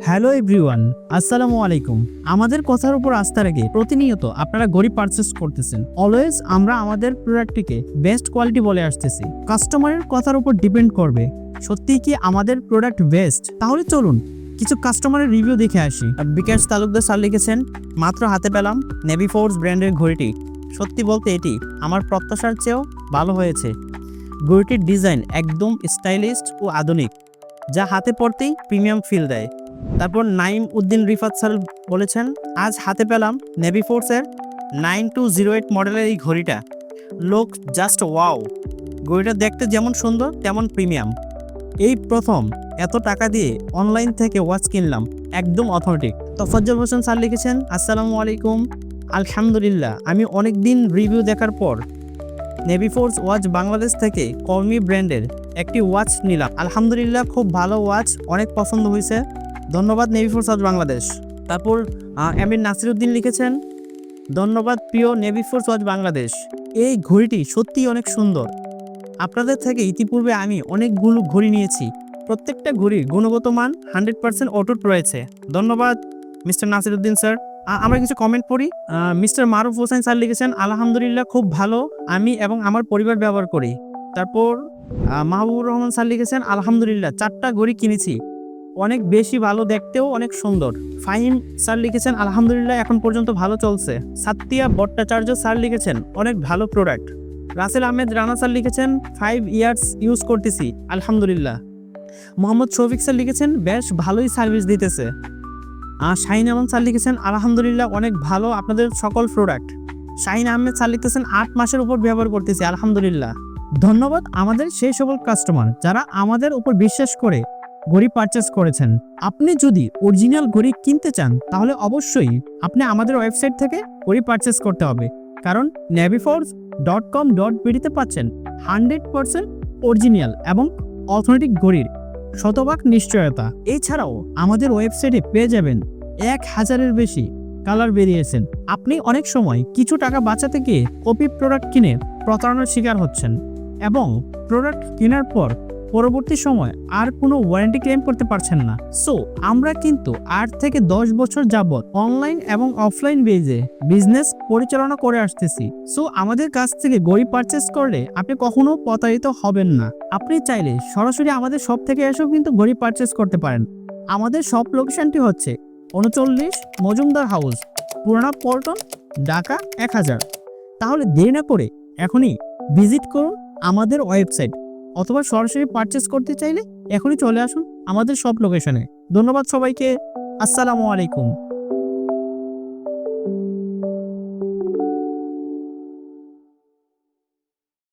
Hello everyone, আসসালামু আলাইকুম। আমাদের কথার উপর আস্থা রেখে প্রতিনিয়ত আপনারা ঘড়ি পারচেস করতেছেন। অলওয়েজ আমরা আমাদের প্রোডাক্টটিকে বেস্ট কোয়ালিটি বলে আসতেছি। কাস্টমারের কথার উপর ডিপেন্ড করবে সত্যিই কি আমাদের প্রোডাক্ট বেস্ট। তাহলে চলুন কিছু কাস্টমারের রিভিউ দেখে আসি। বিকাশ তালুকদার স্যার লিখেছেন, মাত্র হাতে পেলাম নেভি ফোর্স ব্র্যান্ডের ঘড়িটি। সত্যি বলতে এটি আমার প্রত্যাশার চেয়েও ভালো হয়েছে। ঘড়িটির ডিজাইন একদম স্টাইলিশ ও আধুনিক, যা হাতে পড়তেই প্রিমিয়াম ফিল দেয়। তারপর নাইম উদ্দিন রিফাত স্যার বলেছেন, আজ হাতে পেলাম নেভি ফোর্সের 9208 মডেলের এই ঘড়িটা। লোক জাস্ট ওয়াও। ঘড়িটা দেখতে যেমন সুন্দর তেমন প্রিমিয়াম। এই প্রথম এত টাকা দিয়ে অনলাইন থেকে ওয়াচ কিনলাম, একদম অথেন্টিক। তফাজ্জল হোসেন স্যার লিখেছেন, আসসালামু আলাইকুম। আলহামদুলিল্লাহ, আমি অনেক দিন রিভিউ দেখার পর নেভি ফোর্স ওয়াচ বাংলাদেশ থেকে কলমি ব্র্যান্ডের একটি ওয়াচ নিলাম। আলহামদুলিল্লাহ, খুব ভালো ওয়াচ, অনেক পছন্দ হয়েছে। ধন্যবাদ নেভি ফোর্স ওয়াচ বাংলাদেশ। তারপর এমএন নাসিরউদ্দিন লিখেছেন, ধন্যবাদ প্রিয় নেভি ফোর্স ওয়াচ বাংলাদেশ। এই ঘড়িটি সত্যিই অনেক সুন্দর। আপনাদের থেকে ইতিপূর্বে আমি অনেকগুলো ঘড়ি নিয়েছি, প্রত্যেকটা ঘড়ির গুণগত মান 100% অটুট রয়েছে। ধন্যবাদ মিস্টার নাসিরউদ্দিন স্যার। আমরা কিছু কমেন্ট পড়ি। মিস্টার মারুফ হোসেন স্যার লিখেছেন, আলহামদুলিল্লাহ খুব ভালো, আমি এবং আমার পরিবার ব্যবহার করি। তারপর মাহবুবুর রহমান স্যার লিখেছেন, আলহামদুলিল্লাহ 4টা ঘড়ি কিনেছি, অনেক বেশি ভালো, দেখতেও অনেক সুন্দর। ফাহিম স্যার লিখেছেন, আলহামদুলিল্লাহ এখন পর্যন্ত ভালো চলছে। সাত্তিয়া ভট্টাচার্য স্যার লিখেছেন, অনেক ভালো প্রোডাক্ট। রাসেল আহমেদ রানা স্যার লিখেছেন, 5 ইয়ার্স ইউজ করতেছি, আলহামদুলিল্লাহ। মোহাম্মদ শফিক স্যার লিখেছেন, বেশ ভালোই সার্ভিস দিতেছে। শাহিন আলম স্যার লিখেছেন, আলহামদুলিল্লাহ অনেক ভালো আপনাদের সকল প্রোডাক্ট। শাহিন আহমেদ স্যার লিখতেছেন, 8 মাসের উপর ব্যবহার করতেছি, আলহামদুলিল্লাহ। ধন্যবাদ আমাদের সেই সকল কাস্টমার যারা আমাদের উপর বিশ্বাস করে ঘড়ি পারচেস করেছেন। আপনি যদি অরিজিনাল ঘড়ি কিনতে চান তাহলে অবশ্যই আপনি আমাদের ওয়েবসাইট থেকে ঘড়ি পারচেস করতে হবে, কারণ naviforce.com.bd তে পাচ্ছেন 100% অরিজিনাল এবং অথেন্টিক ঘড়ির শতভাগ নিশ্চয়তা। এছাড়াও আমাদের ওয়েবসাইটে পেয়ে যাবেন 1000-এর বেশি কালার ভেরিয়েশন। আপনি অনেক সময় কিছু টাকা বাঁচাতে গিয়ে কপি প্রোডাক্ট কিনে প্রতারণার শিকার হচ্ছেন এবং প্রোডাক্ট কেনার পর পরবর্তী সময় আর কোনো ওয়ারেন্টি ক্লেম করতে পারছেন না। সো আমরা কিন্তু 8 থেকে 10 বছর যাবত অনলাইন এবং অফলাইন বেজে বিজনেস পরিচালনা করে আসতেছি। সো আমাদের কাছ থেকে ঘড়ি পারচেস করলে আপনি কখনো প্রতারিত হবেন না। আপনি চাইলে সরাসরি আমাদের শপ থেকে এসেও কিন্তু ঘড়ি পারচেস করতে পারেন। আমাদের শপ লোকেশনটি হচ্ছে 39 মজুমদার হাউস, পুরানা পল্টন, ঢাকা 1000। তাহলে দেরি না করে এখনই ভিজিট করুন আমাদের ওয়েবসাইট, অথবা সরাসরি পারচেস করতে চাইলে এখনই চলে আসুন আমাদের শপ লোকেশনে। ধন্যবাদ সবাইকে, আসসালামু আলাইকুম।